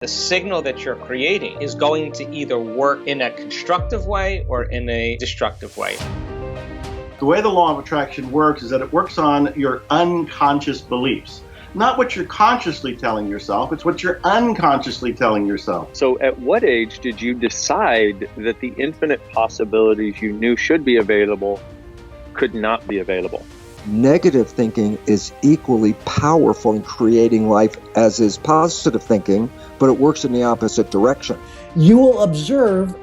The signal that you're creating is going to either work in a constructive way or in a destructive way. The way the law of attraction works is that it works on your unconscious beliefs. Not what you're consciously telling yourself, it's what you're unconsciously telling yourself. So at what age did you decide that the infinite possibilities you knew should be available could not be available? Negative thinking is equally powerful in creating life as is positive thinking, but it works in the opposite direction. You will observe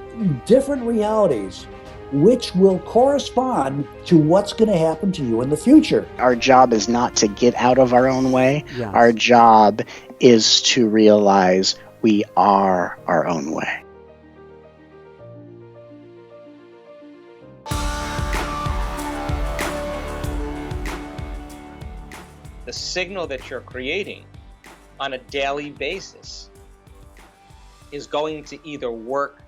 different realities which will correspond to what's going to happen to you in the future. Our job is not to get out of our own way. Yes. Our job is to realize we are our own way. The signal that you're creating on a daily basis is going to either work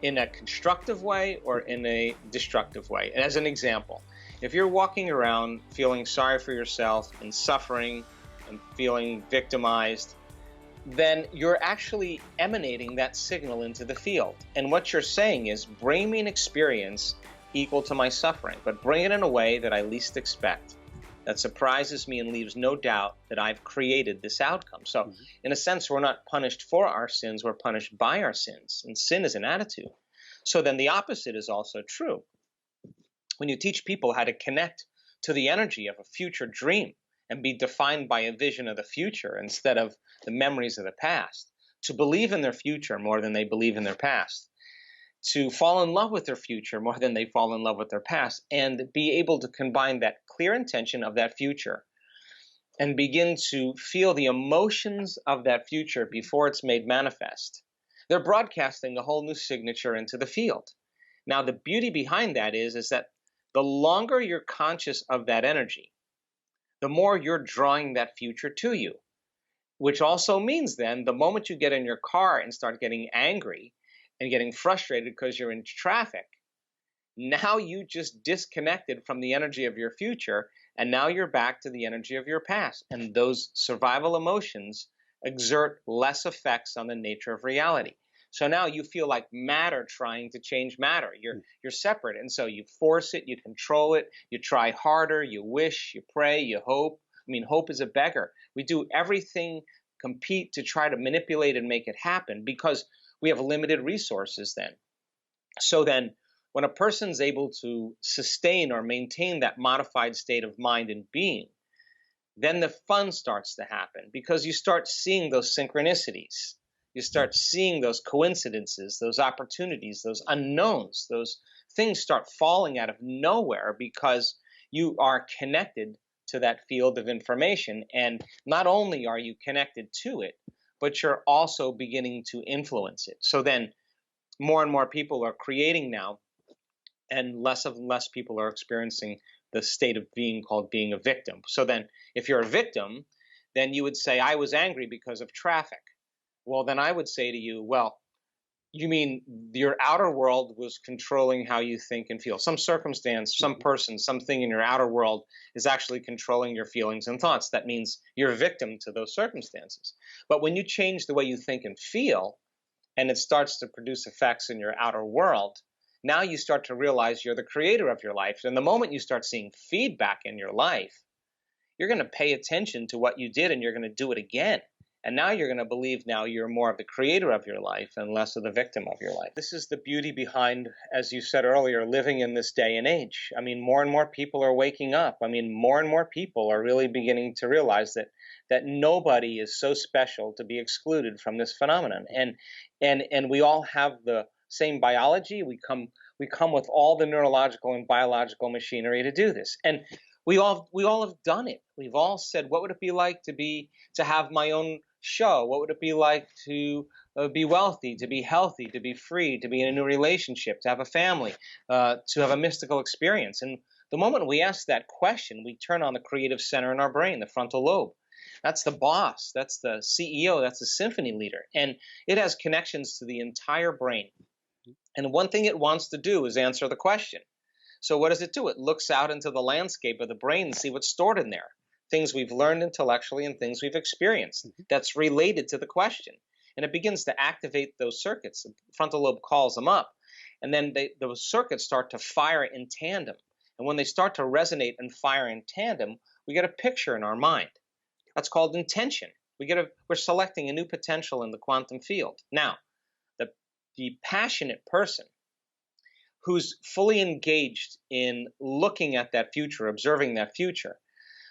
in a constructive way or in a destructive way. And as an example, if you're walking around feeling sorry for yourself and suffering and feeling victimized, then you're actually emanating that signal into the field. And what you're saying is, bring me an experience equal to my suffering, but bring it in a way that I least expect, that surprises me and leaves no doubt that I've created this outcome. So in a sense, we're not punished for our sins, we're punished by our sins. And sin is an attitude. So then the opposite is also true. When you teach people how to connect to the energy of a future dream and be defined by a vision of the future instead of the memories of the past, to believe in their future more than they believe in their past, to fall in love with their future more than they fall in love with their past, and be able to combine that clear intention of that future and begin to feel the emotions of that future before it's made manifest. They're broadcasting a whole new signature into the field. Now, the beauty behind that is that the longer you're conscious of that energy, the more you're drawing that future to you, which also means then the moment you get in your car and start getting angry and getting frustrated because you're in traffic, now you just disconnected from the energy of your future, and now you're back to the energy of your past. And those survival emotions exert less effects on the nature of reality. So now you feel like matter trying to change matter. You're separate, and so you force it, you control it, you try harder, you wish, you pray, you hope. I mean, hope is a beggar. We do everything, compete to try to manipulate and make it happen because we have limited resources then. So then when a person's able to sustain or maintain that modified state of mind and being, then the fun starts to happen because you start seeing those synchronicities. You start seeing those coincidences, those opportunities, those unknowns, those things start falling out of nowhere because you are connected to that field of information. And not only are you connected to it, but you're also beginning to influence it. So then more and more people are creating now, and less people are experiencing the state of being called being a victim. So then if you're a victim, then you would say, I was angry because of traffic. Well, then I would say to you, well, you mean your outer world was controlling how you think and feel. Some circumstance, some person, something in your outer world is actually controlling your feelings and thoughts. That means you're a victim to those circumstances. But when you change the way you think and feel, and it starts to produce effects in your outer world, now you start to realize you're the creator of your life. And the moment you start seeing feedback in your life, you're going to pay attention to what you did and you're going to do it again. And now you're going to believe now you're more of the creator of your life and less of the victim of your life. This is the beauty behind, as you said earlier, living in this day and age. I mean, more and more people are waking up. I mean, more and more people are really beginning to realize that nobody is so special to be excluded from this phenomenon. And we all have the same biology. We come with all the neurological and biological machinery to do this. And we all have done it. We've all said, what would it be like to have my own show? What would it be like to be wealthy, to be healthy, to be free, to be in a new relationship, to have a family, to have a mystical experience? And the moment we ask that question, we turn on the creative center in our brain, the frontal lobe. That's the boss. That's the CEO. That's the symphony leader. And it has connections to the entire brain. And one thing it wants to do is answer the question. So what does it do? It looks out into the landscape of the brain and see what's stored in there. Things we've learned intellectually and things we've experienced that's related to the question. and it begins to activate those circuits. The frontal lobe calls them up, and then those circuits start to fire in tandem. And when they start to resonate and fire in tandem, we get a picture in our mind. That's called intention. We're selecting a new potential in the quantum field. Now, the passionate person who's fully engaged in looking at that future, observing that future,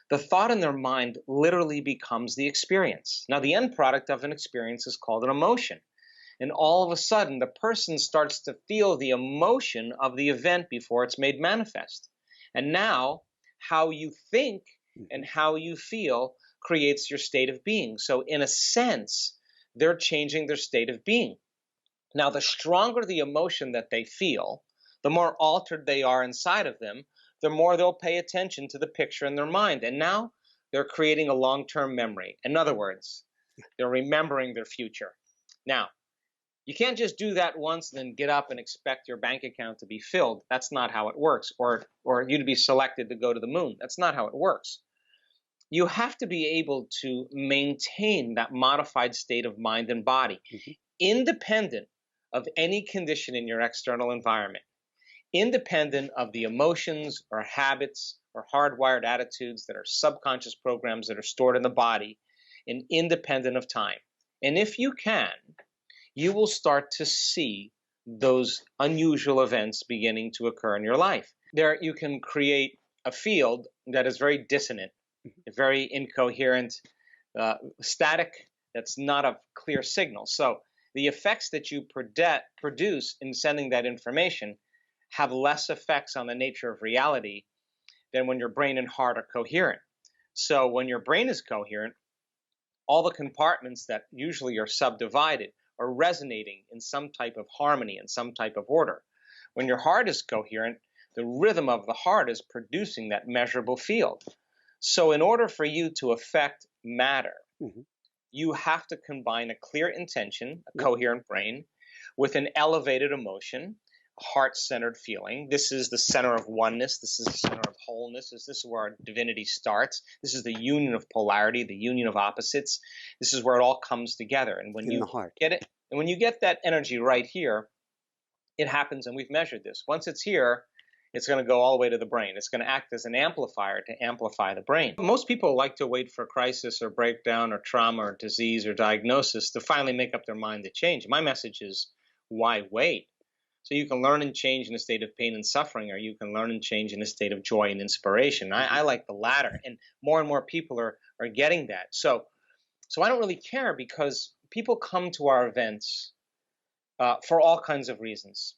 the thought in their mind literally becomes the experience. Now, the end product of an experience is called an emotion. And all of a sudden, the person starts to feel the emotion of the event before it's made manifest. And now, how you think and how you feel creates your state of being. So in a sense, they're changing their state of being. Now, the stronger the emotion that they feel, the more altered they are inside of them, the more they'll pay attention to the picture in their mind. And now they're creating a long-term memory. In other words, they're remembering their future. Now, you can't just do that once and then get up and expect your bank account to be filled. That's not how it works. Or you to be selected to go to the moon. That's not how it works. You have to be able to maintain that modified state of mind and body, independent of any condition in your external environment, independent of the emotions or habits or hardwired attitudes that are subconscious programs that are stored in the body, and independent of time. And if you can, you will start to see those unusual events beginning to occur in your life. There, you can create a field that is very dissonant, very incoherent, static, that's not a clear signal. So the effects that you produce in sending that information have less effects on the nature of reality than when your brain and heart are coherent. So when your brain is coherent, all the compartments that usually are subdivided are resonating in some type of harmony, in some type of order. When your heart is coherent, the rhythm of the heart is producing that measurable field. So in order for you to affect matter, you have to combine a clear intention, a coherent brain, with an elevated emotion, a heart-centered feeling. This is the center of oneness. This is the center of wholeness. This is where our divinity starts. This is the union of polarity, the union of opposites. This is where it all comes together. And when you get it, and when you get that energy right here, it happens, and we've measured this. Once it's here, it's going to go all the way to the brain. It's going to act as an amplifier to amplify the brain. Most people like to wait for crisis or breakdown or trauma or disease or diagnosis to finally make up their mind to change. My message is, why wait? So you can learn and change in a state of pain and suffering, or you can learn and change in a state of joy and inspiration. I like the latter, and more people are getting that. So I don't really care, because people come to our events for all kinds of reasons.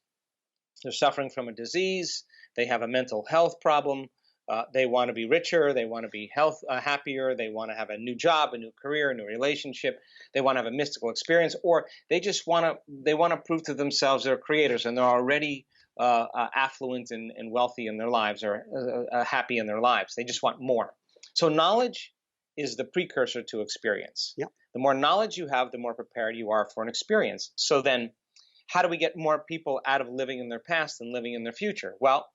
They're suffering from a disease. They have a mental health problem. They want to be richer. They want to be happier. They want to have a new job, a new career, a new relationship. They want to have a mystical experience, or they just want to prove to themselves they're creators, and they're already affluent and wealthy in their lives, or happy in their lives. They just want more. So knowledge is the precursor to experience. Yep. The more knowledge you have, the more prepared you are for an experience. So then, how do we get more people out of living in their past and living in their future? Well,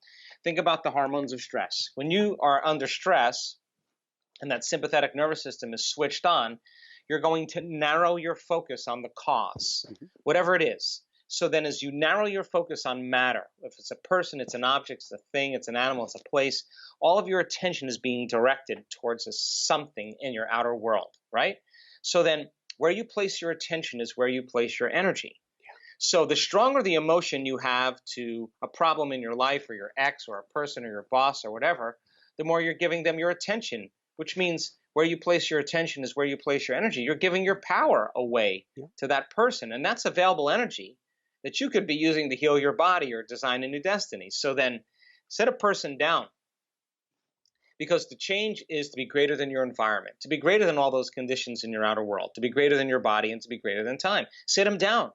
think about the hormones of stress. When you are under stress and that sympathetic nervous system is switched on, you're going to narrow your focus on the cause, whatever it is. So then as you narrow your focus on matter, if it's a person, it's an object, it's a thing, it's an animal, it's a place, all of your attention is being directed towards something in your outer world, right? So then where you place your attention is where you place your energy. So the stronger the emotion you have to a problem in your life, or your ex, or a person, or your boss, or whatever, the more you're giving them your attention, which means where you place your attention is where you place your energy. You're giving your power away to that person, and that's available energy that you could be using to heal your body or design a new destiny. So then set a person down, because the change is to be greater than your environment, to be greater than all those conditions in your outer world, to be greater than your body, and to be greater than time. Sit them down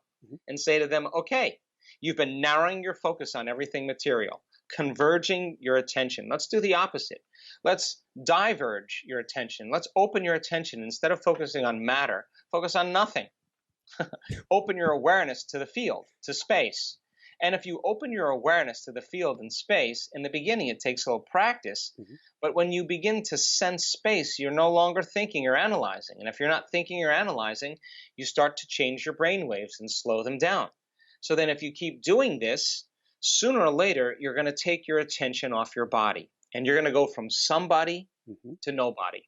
and say to them, okay, you've been narrowing your focus on everything material, converging your attention. Let's do the opposite. Let's diverge your attention. Let's open your attention. Instead of focusing on matter, focus on nothing. Open your awareness to the field, to space. And if you open your awareness to the field in space, in the beginning it takes a little practice, but when you begin to sense space, you're no longer thinking or analyzing. And if you're not thinking or analyzing, you start to change your brain waves and slow them down. So then if you keep doing this, sooner or later, you're going to take your attention off your body. And you're going to go from somebody to nobody.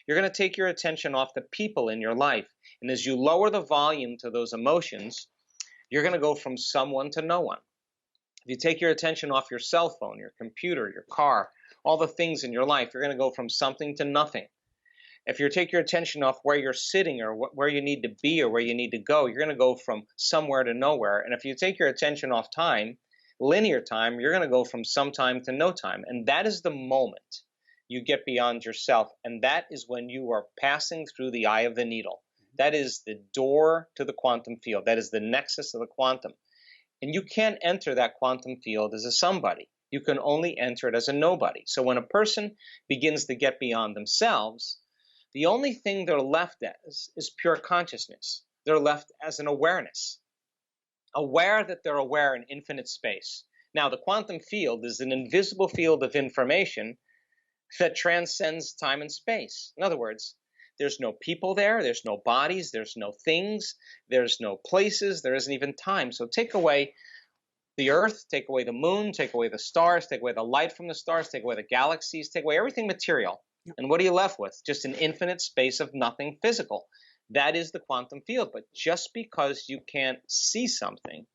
You're going to take your attention off the people in your life. And as you lower the volume to those emotions, you're going to go from someone to no one. If you take your attention off your cell phone, your computer, your car, all the things in your life, you're going to go from something to nothing. If you take your attention off where you're sitting or where you need to be or where you need to go, you're going to go from somewhere to nowhere. And if you take your attention off time, linear time, you're going to go from some time to no time. And that is the moment you get beyond yourself. And that is when you are passing through the eye of the needle. That is the door to the quantum field. That is the nexus of the quantum. And you can't enter that quantum field as a somebody. You can only enter it as a nobody. So when a person begins to get beyond themselves, the only thing they're left as is pure consciousness. They're left as an awareness. Aware that they're aware in infinite space. Now, the quantum field is an invisible field of information that transcends time and space. In other words, there's no people there, there's no bodies, there's no things, there's no places, there isn't even time. So take away the earth, take away the moon, take away the stars, take away the light from the stars, take away the galaxies, take away everything material. And what are you left with? Just an infinite space of nothing physical. That is the quantum field. But just because you can't see something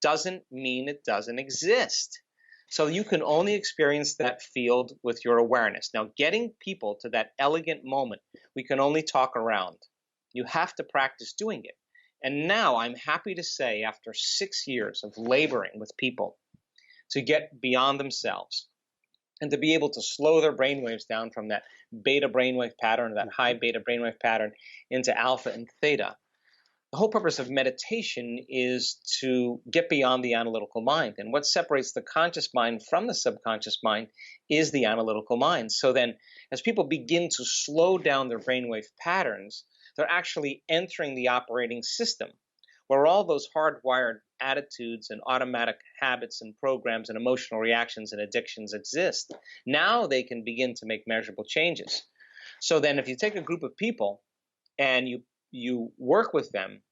doesn't mean it doesn't exist. So you can only experience that field with your awareness. Now, getting people to that elegant moment, we can only talk around. You have to practice doing it. And now I'm happy to say, after 6 years of laboring with people to get beyond themselves and to be able to slow their brainwaves down from that beta brainwave pattern, that high beta brainwave pattern, into alpha and theta, the whole purpose of meditation is to get beyond the analytical mind. And what separates the conscious mind from the subconscious mind is the analytical mind. So then, as people begin to slow down their brainwave patterns, they're actually entering the operating system, where all those hardwired attitudes and automatic habits and programs and emotional reactions and addictions exist. Now they can begin to make measurable changes. So then if you take a group of people and you work with them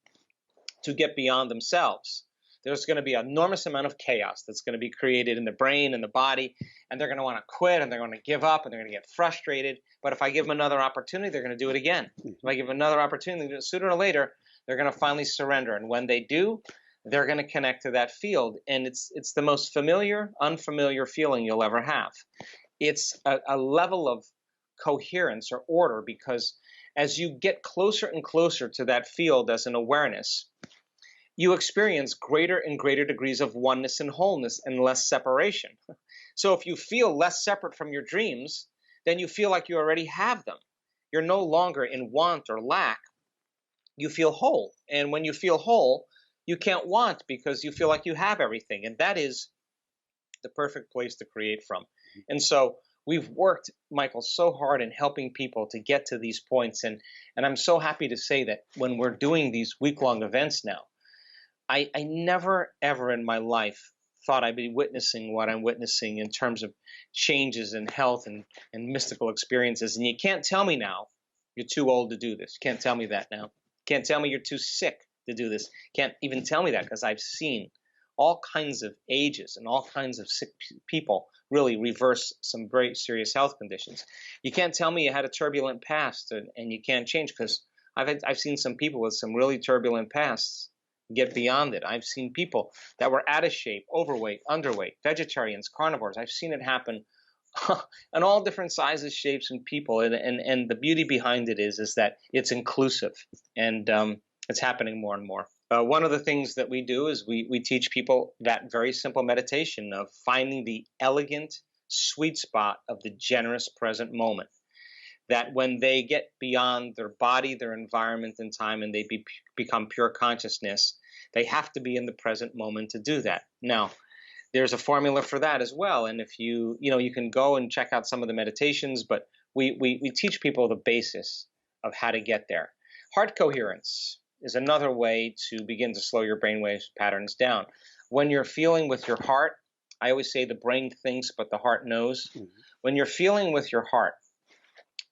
to get beyond themselves, there's going to be an enormous amount of chaos that's going to be created in the brain and the body, and they're going to want to quit, and they're going to give up, and they're going to get frustrated. But if I give them another opportunity, they're going to do it again. If I give them another opportunity, sooner or later, they're going to finally surrender. And when they do, they're going to connect to that field. And it's the most familiar, unfamiliar feeling you'll ever have. It's a level of coherence or order, because as you get closer and closer to that field as an awareness, you experience greater and greater degrees of oneness and wholeness and less separation. So if you feel less separate from your dreams, then you feel like you already have them. You're no longer in want or lack. You feel whole. And when you feel whole, you can't want, because you feel like you have everything. And that is the perfect place to create from. And so we've worked, Michael, so hard in helping people to get to these points. And I'm so happy to say that when we're doing these week-long events now, I never, ever in my life thought I'd be witnessing what I'm witnessing in terms of changes in health and mystical experiences. And you can't tell me now you're too old to do this. You can't tell me that now. Can't tell me you're too sick to do this. Can't even tell me that, because I've seen all kinds of ages and all kinds of sick people really reverse some very serious health conditions. You can't tell me you had a turbulent past and you can't change, because I've seen some people with some really turbulent pasts get beyond it. I've seen people that were out of shape, overweight, underweight, vegetarians, carnivores. I've seen it happen in all different sizes, shapes, and people. And the beauty behind it is that it's inclusive, and it's happening more and more. One of the things that we do is we teach people that very simple meditation of finding the elegant sweet spot of the generous present moment. That when they get beyond their body, their environment, and time, and they become pure consciousness, they have to be in the present moment to do that. Now, there's a formula for that as well. And if you can go and check out some of the meditations, but we teach people the basis of how to get there. Heart coherence is another way to begin to slow your brainwave patterns down. when you're feeling with your heart, I always say the brain thinks, but the heart knows. When you're feeling with your heart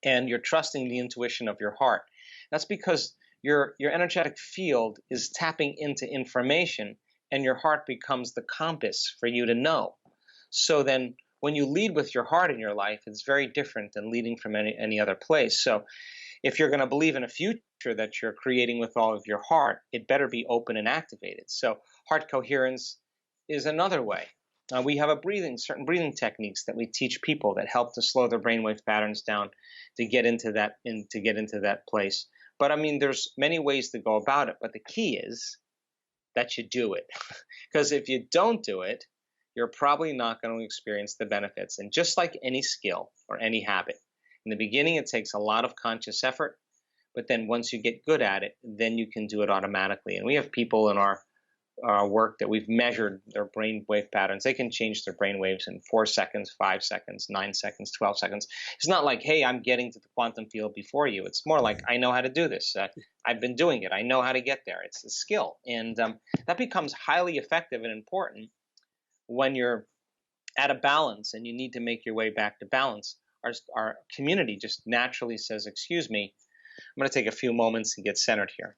and you're trusting the intuition of your heart, that's because your energetic field is tapping into information, and your heart becomes the compass for you to know. So then when you lead with your heart in your life, it's very different than leading from any other place. So if you're going to believe in a future that you're creating with all of your heart, it better be open and activated. So heart coherence is another way. We have certain breathing techniques that we teach people that help to slow their brainwave patterns down to get into that place. But I mean, there's many ways to go about it. But the key is that you do it, because if you don't do it, you're probably not going to experience the benefits. And just like any skill or any habit, in the beginning, it takes a lot of conscious effort, but then once you get good at it, then you can do it automatically. And we have people in our work that we've measured their brain wave patterns. They can change their brain waves in 4 seconds, 5 seconds, 9 seconds, 12 seconds. It's not like, hey, I'm getting to the quantum field before you. It's more like, I know how to do this. I've been doing it. I know how to get there. It's a skill. And that becomes highly effective and important when you're at a balance and you need to make your way back to balance. Our community just naturally says, excuse me, I'm going to take a few moments and get centered here.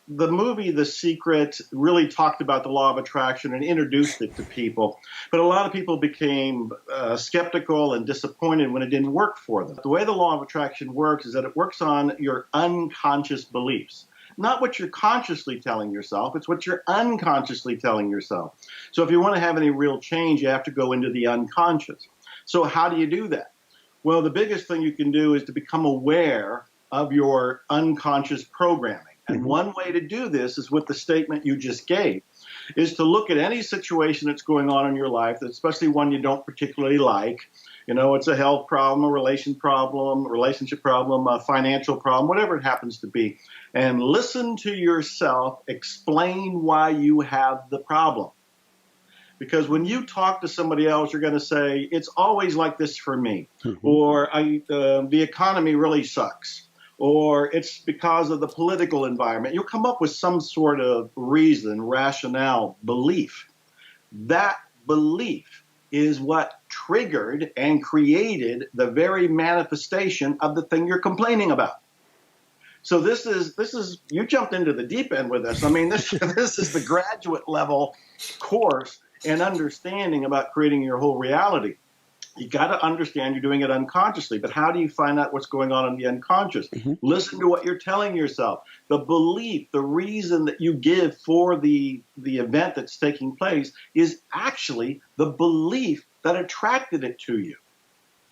The movie The Secret really talked about the law of attraction and introduced it to people. But a lot of people became skeptical and disappointed when it didn't work for them. The way the law of attraction works is that it works on your unconscious beliefs. Not what you're consciously telling yourself, it's what you're unconsciously telling yourself. So if you want to have any real change, you have to go into the unconscious. So how do you do that? Well, the biggest thing you can do is to become aware of your unconscious programming. And one way to do this is with the statement you just gave, is to look at any situation that's going on in your life, especially one you don't particularly like. You know, it's a health problem, a relationship problem, a financial problem, whatever it happens to be. And listen to yourself explain why you have the problem. Because when you talk to somebody else, you're going to say, it's always like this for me. Or the economy really sucks. Or it's because of the political environment. You'll come up with some sort of reason, rationale, belief. That belief is what triggered and created the very manifestation of the thing you're complaining about. So this is you jumped into the deep end with this. I mean, this is the graduate level course in understanding about creating your whole reality. You got to understand you're doing it unconsciously, but how do you find out what's going on in the unconscious? Listen to what you're telling yourself. The belief, the reason that you give for the event that's taking place is actually the belief that attracted it to you.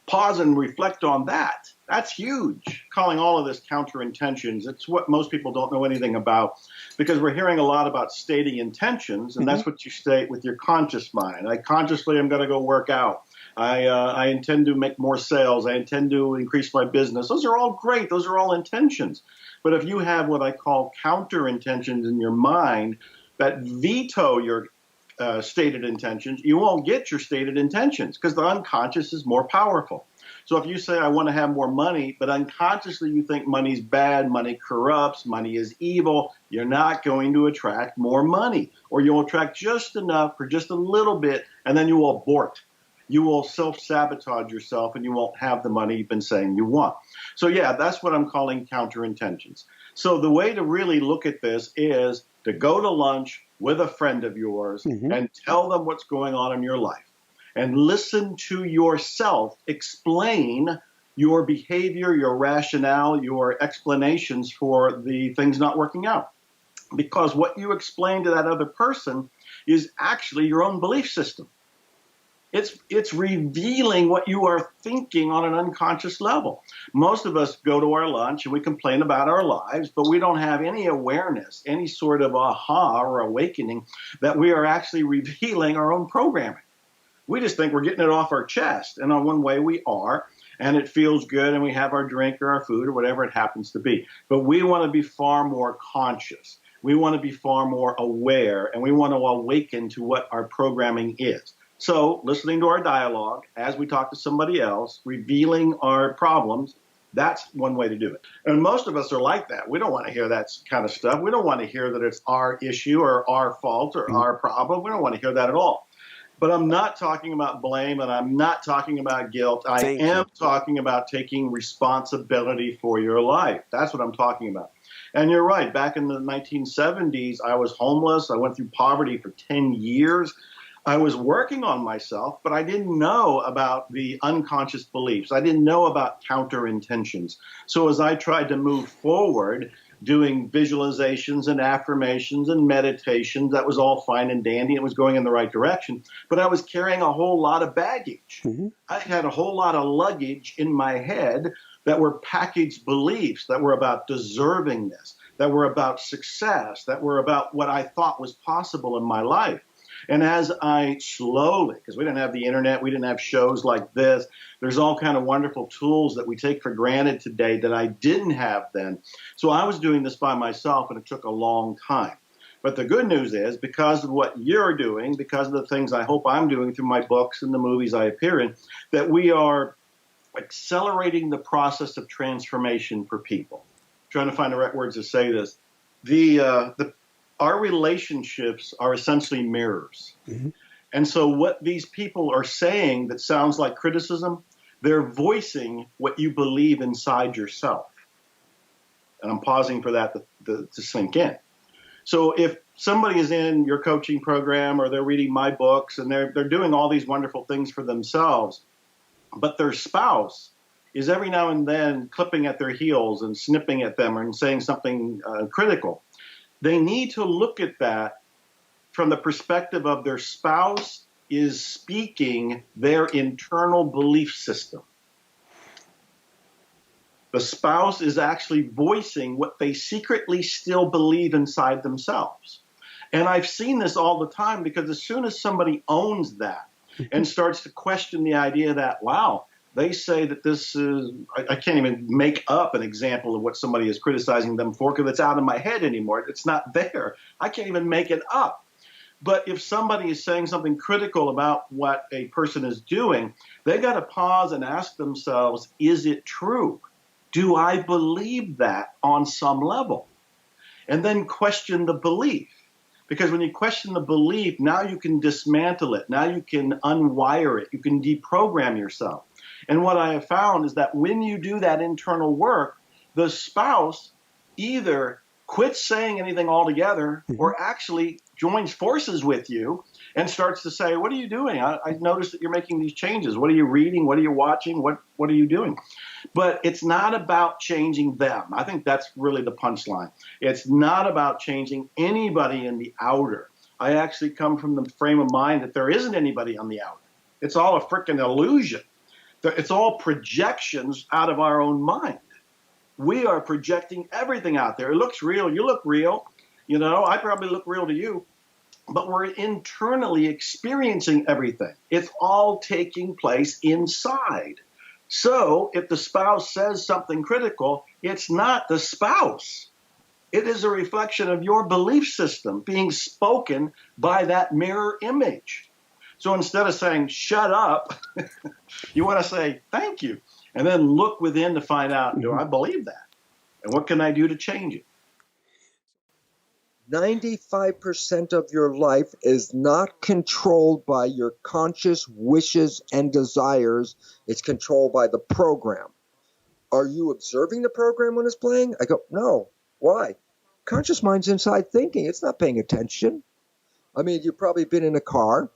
Pause and reflect on that. That's huge. Calling all of this counterintentions. It's what most people don't know anything about, because we're hearing a lot about stating intentions, and that's what you state with your conscious mind. I'm going to go work out. I intend to make more sales. I intend to increase my business. Those are all great. Those are all intentions. But if you have what I call counter intentions in your mind that veto your stated intentions, you won't get your stated intentions, because the unconscious is more powerful. So if you say, I want to have more money, but unconsciously you think money's bad, money corrupts, money is evil, you're not going to attract more money. Or you'll attract just enough for just a little bit, and then you will abort. You will self-sabotage yourself, and you won't have the money you've been saying you want. So yeah, that's what I'm calling counterintentions. So the way to really look at this is to go to lunch with a friend of yours and tell them what's going on in your life. And listen to yourself explain your behavior, your rationale, your explanations for the things not working out. Because what you explain to that other person is actually your own belief system. It's revealing what you are thinking on an unconscious level. Most of us go to our lunch and we complain about our lives, but we don't have any awareness, any sort of aha or awakening that we are actually revealing our own programming. We just think we're getting it off our chest, and on one way we are, and it feels good, and we have our drink or our food or whatever it happens to be. But we want to be far more conscious. We want to be far more aware, and we want to awaken to what our programming is. So listening to our dialogue as we talk to somebody else, revealing our problems, That's one way to do it. And most of us are like that. We don't want to hear that kind of stuff. We don't want to hear that it's our issue or our fault or our problem. We don't want to hear that at all. But I'm not talking about blame, and I'm not talking about guilt. I am talking about taking responsibility for your life. That's what I'm talking about. And you're right. Back in the 1970s, I was homeless. I went through poverty for 10 years. I was working on myself, but I didn't know about the unconscious beliefs. I didn't know about counter intentions. So as I tried to move forward, doing visualizations and affirmations and meditations, that was all fine and dandy. It was going in the right direction. But I was carrying a whole lot of baggage. I had a whole lot of luggage in my head that were packaged beliefs that were about deservingness, that were about success, that were about what I thought was possible in my life. And as I slowly, because we didn't have the internet, we didn't have shows like this, there's all kind of wonderful tools that we take for granted today that I didn't have then. So I was doing this by myself, and it took a long time. But the good news is, because of what you're doing, because of the things I hope I'm doing through my books and the movies I appear in, that we are accelerating the process of transformation for people. I'm trying to find the right words to say this. Our relationships are essentially mirrors. And so what these people are saying that sounds like criticism, they're voicing what you believe inside yourself. And I'm pausing for that to sink in. So if somebody is in your coaching program or they're reading my books and they're doing all these wonderful things for themselves, but their spouse is every now and then clipping at their heels and snipping at them and saying something critical, they need to look at that from the perspective of their spouse is speaking their internal belief system. The spouse is actually voicing what they secretly still believe inside themselves. And I've seen this all the time, because as soon as somebody owns that and starts to question the idea that, wow, they say that this is, I can't even make up an example of what somebody is criticizing them for because it's out of my head anymore. It's not there. I can't even make it up. But if somebody is saying something critical about what a person is doing, they got to pause and ask themselves, is it true? Do I believe that on some level? And then question the belief. Because when you question the belief, now you can dismantle it. Now you can unwire it. You can deprogram yourself. And what I have found is that when you do that internal work, the spouse either quits saying anything altogether or actually joins forces with you and starts to say, what are you doing? I noticed that you're making these changes. What are you reading? What are you watching? What are you doing? But it's not about changing them. I think that's really the punchline. It's not about changing anybody in the outer. I actually come from the frame of mind that there isn't anybody on the outer. It's all a freaking illusion. It's all projections out of our own mind. We are projecting everything out there. It looks real. You look real. You know, I probably look real to you. But we're internally experiencing everything. It's all taking place inside. So if the spouse says something critical, it's not the spouse. It is a reflection of your belief system being spoken by that mirror image. So instead of saying, shut up, you want to say, thank you. And then look within to find out, do I believe that? And what can I do to change it? 95% of your life is not controlled by your conscious wishes and desires. It's controlled by the program. Are you observing the program when it's playing? I go, no. Why? Conscious mind's inside thinking. It's not paying attention. I mean, you've probably been in a car,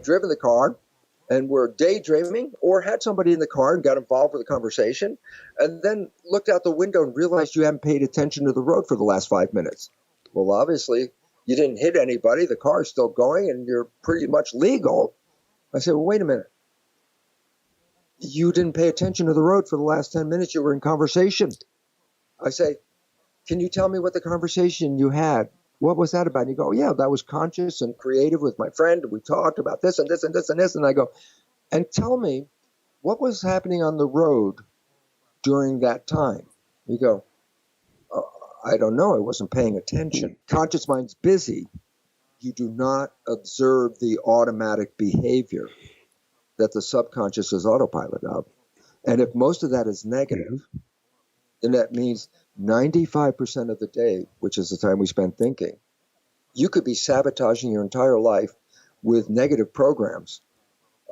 driven the car, and were daydreaming, or had somebody in the car and got involved with the conversation, and then looked out the window and realized you haven't paid attention to the road for the last 5 minutes. Well, obviously, you didn't hit anybody. The car's still going, and you're pretty much legal. I said, well, wait a minute. You didn't pay attention to the road for the last 10 minutes. You were in conversation. I say, can you tell me what the conversation you had? What was that about? And you go, yeah, that was conscious and creative with my friend. We talked about this and this and this and this. And I go, and tell me, what was happening on the road during that time? You go, I don't know. I wasn't paying attention. Conscious mind's busy. You do not observe the automatic behavior that the subconscious is autopilot of. And if most of that is negative, then that means 95% of the day, which is the time we spend thinking, you could be sabotaging your entire life with negative programs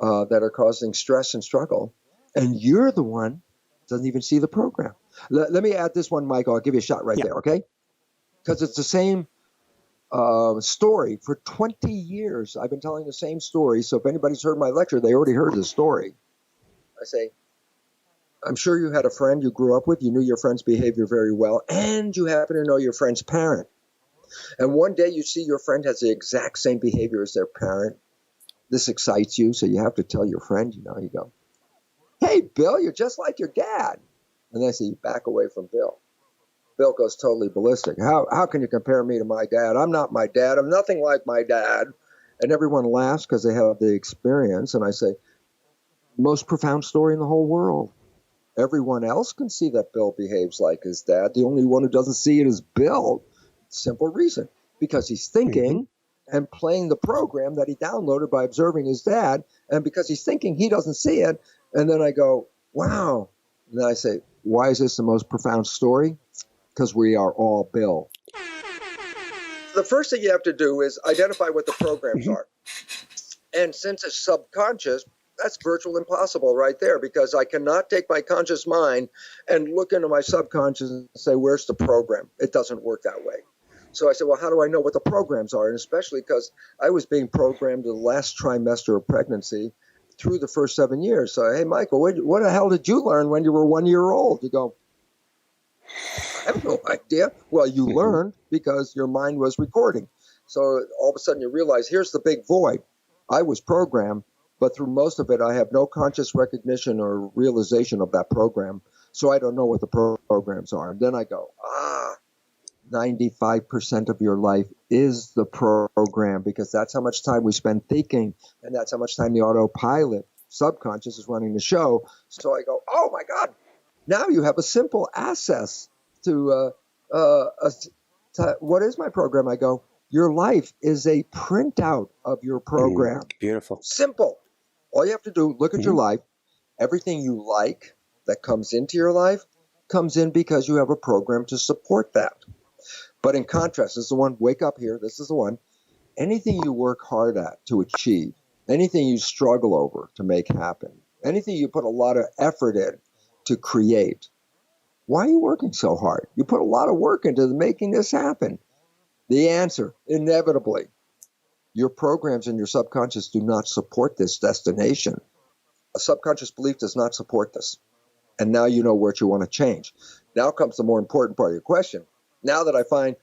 that are causing stress and struggle. And you're the one who doesn't even see the program. Let me add this one, Michael. I'll give you a shot right there, okay? Because it's the same story. For 20 years, I've been telling the same story. So if anybody's heard my lecture, they already heard the story. I say, I'm sure you had a friend you grew up with. You knew your friend's behavior very well, and you happen to know your friend's parent. And one day you see your friend has the exact same behavior as their parent. This excites you, so you have to tell your friend, you go, hey, Bill, you're just like your dad. And then I say, you back away from Bill. Bill goes totally ballistic. How can you compare me to my dad? I'm not my dad. I'm nothing like my dad. And everyone laughs because they have the experience. And I say, most profound story in the whole world. Everyone else can see that Bill behaves like his dad. The only one who doesn't see it is Bill. Simple reason. Because he's thinking and playing the program that he downloaded by observing his dad. And because he's thinking, he doesn't see it. And then I go, wow. And then I say, why is this the most profound story? Because we are all Bill. The first thing you have to do is identify what the programs are. And since it's subconscious, that's virtually impossible right there, because I cannot take my conscious mind and look into my subconscious and say, where's the program? It doesn't work that way. So I said, well, how do I know what the programs are? And especially because I was being programmed the last trimester of pregnancy through the first 7 years. So, hey, Michael, what the hell did you learn when you were 1 year old? You go, I have no idea. Well, you learned because your mind was recording. So all of a sudden you realize, here's the big void. I was programmed, but through most of it, I have no conscious recognition or realization of that program. So I don't know what the programs are. And then I go, 95% of your life is the program, because that's how much time we spend thinking, and that's how much time the autopilot subconscious is running the show. So I go, oh my God, now you have a simple access to what is my program? I go, your life is a printout of your program. Beautiful. Simple. All you have to do, look at your life. Everything you like that comes into your life comes in because you have a program to support that. But in contrast, this is the one, wake up here, this is the one. Anything you work hard at to achieve, anything you struggle over to make happen, anything you put a lot of effort in to create, why are you working so hard? You put a lot of work into making this happen. The answer, inevitably, your programs in your subconscious do not support this destination. A subconscious belief does not support this. And now you know what you want to change. Now comes the more important part of your question. Now that I find,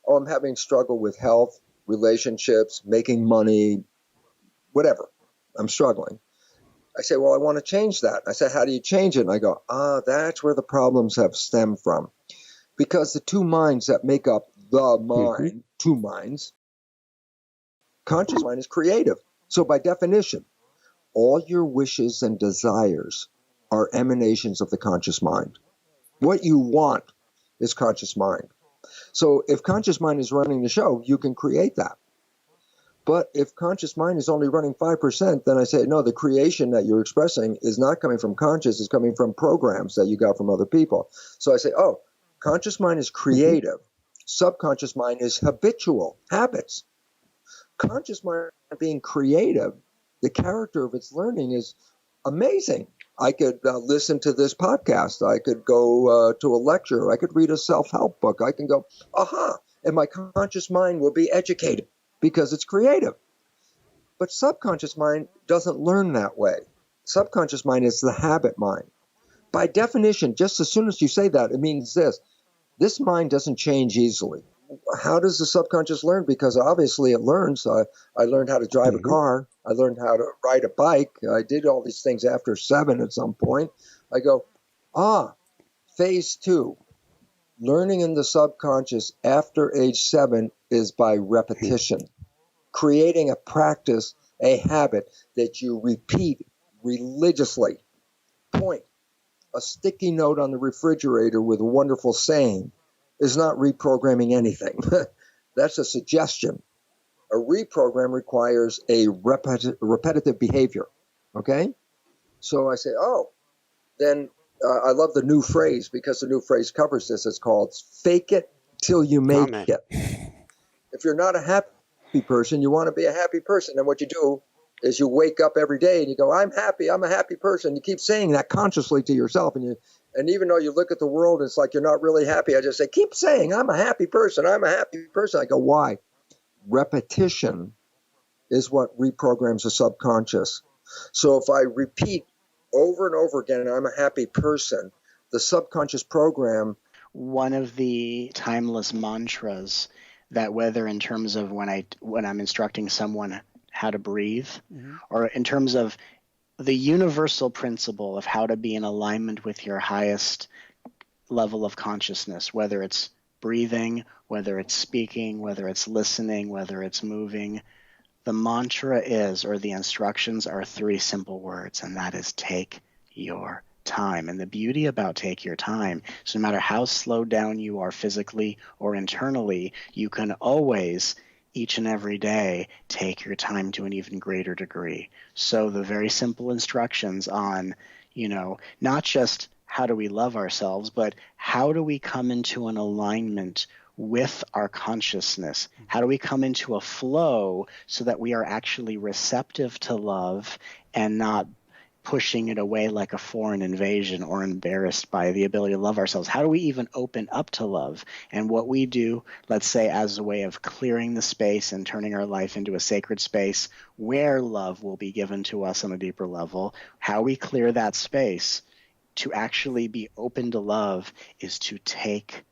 I'm having struggle with health, relationships, making money, whatever, I'm struggling. I say, well, I want to change that. I said, how do you change it? And I go, that's where the problems have stemmed from. Because the two minds that make up the mind, two minds, conscious mind is creative. So by definition, all your wishes and desires are emanations of the conscious mind. What you want is conscious mind. So if conscious mind is running the show, you can create that. But if conscious mind is only running 5%, then I say, no, the creation that you're expressing is not coming from conscious, it's coming from programs that you got from other people. So I say, conscious mind is creative. Subconscious mind is habitual, habits. Conscious mind being creative, the character of its learning is amazing. I could listen to this podcast. I could go to a lecture. I could read a self-help book. I can go, and my conscious mind will be educated because it's creative. But subconscious mind doesn't learn that way. Subconscious mind is the habit mind. By definition, just as soon as you say that, it means this mind doesn't change easily. How does the subconscious learn? Because obviously it learns. I learned how to drive a car. I learned how to ride a bike. I did all these things after 7 at some point. I go, phase 2. Learning in the subconscious after age 7 is by repetition. Creating a practice, a habit that you repeat religiously. Point. A sticky note on the refrigerator with a wonderful saying is not reprogramming anything. That's a suggestion. A reprogram requires a repetitive behavior. Okay? So I say, then I love the new phrase, because the new phrase covers this. It's called fake it till you make Comment. it. If you're not a happy person, you want to be a happy person. And what you do is you wake up every day and you go, I'm happy, I'm a happy person. You keep saying that consciously to yourself. And even though you look at the world, it's like you're not really happy. I just say, keep saying, I'm a happy person, I'm a happy person. I go, why? Repetition is what reprograms the subconscious. So if I repeat over and over again, I'm a happy person, the subconscious program. One of the timeless mantras that, whether in terms of when I'm instructing someone how to breathe, or in terms of the universal principle of how to be in alignment with your highest level of consciousness, whether it's breathing, whether it's speaking, whether it's listening, whether it's moving, the mantra is, or the instructions are 3 simple words, and that is take your time. And the beauty about take your time is no matter how slowed down you are physically or internally, you can always, each and every day, take your time to an even greater degree. So the very simple instructions on, not just how do we love ourselves, but how do we come into an alignment with our consciousness? How do we come into a flow so that we are actually receptive to love and not pushing it away like a foreign invasion or embarrassed by the ability to love ourselves? How do we even open up to love? And what we do, let's say, as a way of clearing the space and turning our life into a sacred space where love will be given to us on a deeper level, how we clear that space to actually be open to love is to take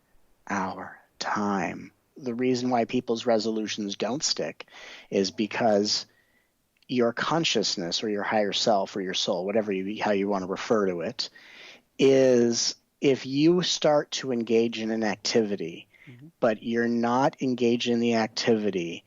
our time. The reason why people's resolutions don't stick is because your consciousness or your higher self or your soul, how you want to refer to it, is if you start to engage in an activity, but you're not engaged in the activity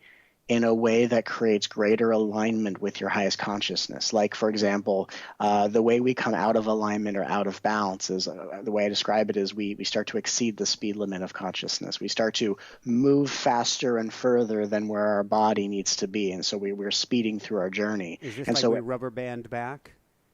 in a way that creates greater alignment with your highest consciousness. Like, for example, the way we come out of alignment or out of balance is, the way I describe it is we start to exceed the speed limit of consciousness. We start to move faster and further than where our body needs to be. And so we're speeding through our journey. Is this and like so we rubber band back?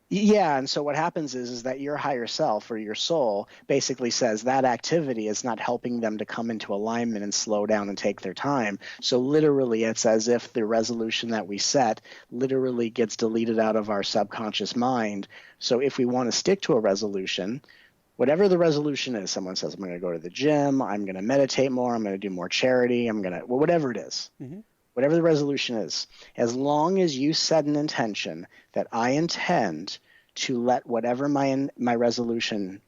Yeah, and so what happens is that your higher self or your soul basically says that activity is not helping them to come into alignment and slow down and take their time. So literally, it's as if the resolution that we set literally gets deleted out of our subconscious mind. So if we want to stick to a resolution, whatever the resolution is, someone says, I'm going to go to the gym, I'm going to meditate more, I'm going to do more charity, whatever it is. Whatever the resolution is, as long as you set an intention that I intend to let whatever my resolution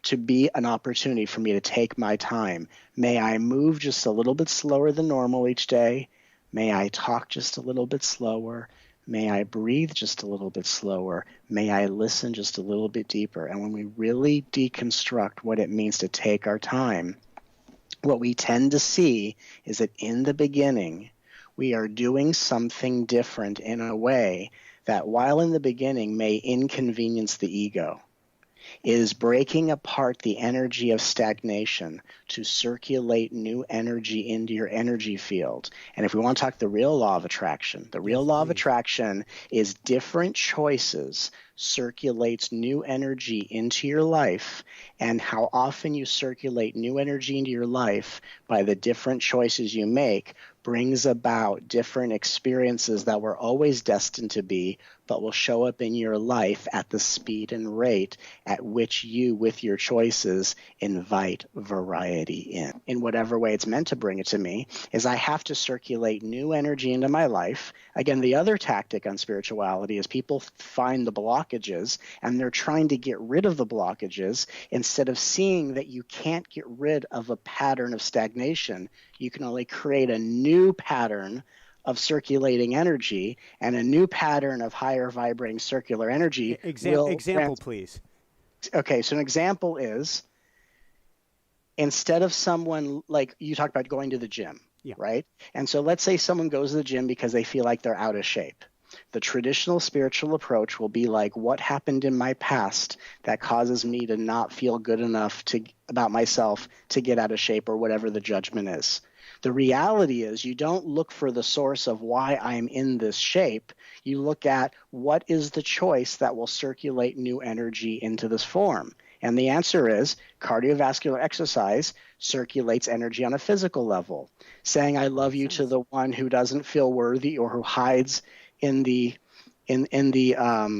to be an opportunity for me to take my time. May I move just a little bit slower than normal each day. May I talk just a little bit slower. May I breathe just a little bit slower. May I listen just a little bit deeper. And when we really deconstruct what it means to take our time, what we tend to see is that in the beginning, we are doing something different in a way that, while in the beginning may inconvenience the ego, is breaking apart the energy of stagnation to circulate new energy into your energy field. And if we want to talk the real law of attraction, the real law of attraction is different choices circulates new energy into your life, and how often you circulate new energy into your life by the different choices you make brings about different experiences that were always destined to be, but will show up in your life at the speed and rate at which you, with your choices, invite variety in whatever way it's meant to bring it to me. Is I have to circulate new energy into my life. Again, the other tactic on spirituality is people find the blockages and they're trying to get rid of the blockages instead of seeing that you can't get rid of a pattern of stagnation. You can only create a new pattern of circulating energy, and a new pattern of higher vibrating circular energy. Example, please. Okay, so an example is, instead of someone, like you talked about going to the gym, right? And so let's say someone goes to the gym because they feel like they're out of shape. The traditional spiritual approach will be like, what happened in my past that causes me to not feel good enough about myself to get out of shape, or whatever the judgment is. The reality is you don't look for the source of why I'm in this shape. You look at what is the choice that will circulate new energy into this form. And the answer is cardiovascular exercise circulates energy on a physical level. Saying I love you to the one who doesn't feel worthy or who hides in the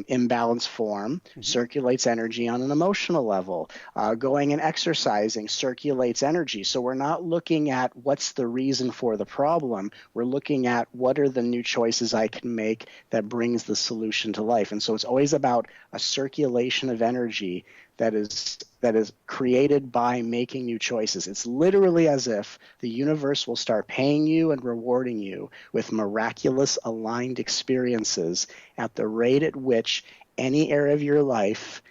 imbalance form circulates energy on an emotional level. Going and exercising circulates energy. So we're not looking at what's the reason for the problem. We're looking at what are the new choices I can make that brings the solution to life. And so it's always about a circulation of energy that is created by making new choices. It's literally as if the universe will start paying you and rewarding you with miraculous aligned experiences at the rate at which any area of your life